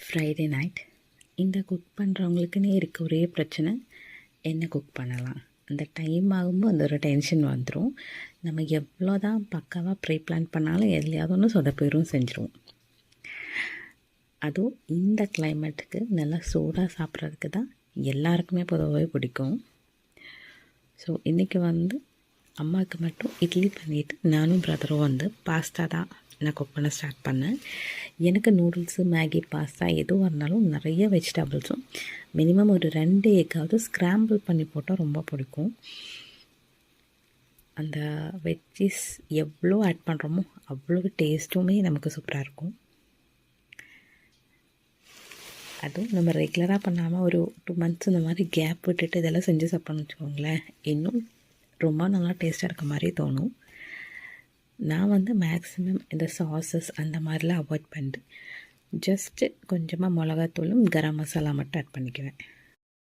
Friday night இந்த cook பண்ணுறவங்களுக்குன்னே இருக்க ஒரே பிரச்சனை, என்ன குக் பண்ணலாம். அந்த டைம் ஆகும்போது அந்த ஒரு டென்ஷன் வந்துடும். நம்ம எவ்வளோ தான் பக்காவாக ப்ரீ பிளான் பண்ணாலும் எதுலையாவது ஒன்று சொதப்பிடும் செஞ்சுருவோம். அதுவும் இந்த கிளைமேட்டுக்கு நல்லா சூடாக சாப்பிட்றதுக்கு தான் எல்லாருக்குமே பொதுவாகவே பிடிக்கும். ஸோ இன்றைக்கி அம்மாவுக்கு மட்டும் இட்லி பண்ணிவிட்டு நானும் பிரதரும் பாஸ்தா தான் நான் குக் பண்ண ஸ்டார்ட் பண்ணேன். எனக்கு நூடுல்ஸு, மேகி, பாஸ்தா எதுவாக இருந்தாலும் நிறைய வெஜிடபிள்ஸும் மினிமம் ஒரு 2 எக்காவது ஸ்க்ராம்பிள் பண்ணி போட்டால் ரொம்ப பிடிக்கும். அந்த வெஜ்ஜிஸ் எவ்வளோ ஆட் பண்ணுறோமோ அவ்வளோ டேஸ்ட்டுமே நமக்கு சூப்பராக இருக்கும். அதுவும் நம்ம ரெகுலராக பண்ணாமல் ஒரு 2 மந்த்ஸ் இந்த மாதிரி கேப் விட்டுட்டு இதெல்லாம் செஞ்சு சாப்பிட்டோம்னு வச்சுக்கோங்களேன், இன்னும் ரொம்ப நல்லா டேஸ்ட்டாக இருக்க மாதிரி தோணும். நான் மேக்ஸிமம் இந்த சாஸஸ் அந்த மாதிரிலாம் அவாய்ட் பண்ணிட்டு ஜஸ்ட்டு கொஞ்சமாக மிளகாத்தூளும் கரம் மசாலா மட்டும் ஆட் பண்ணிக்குவேன்.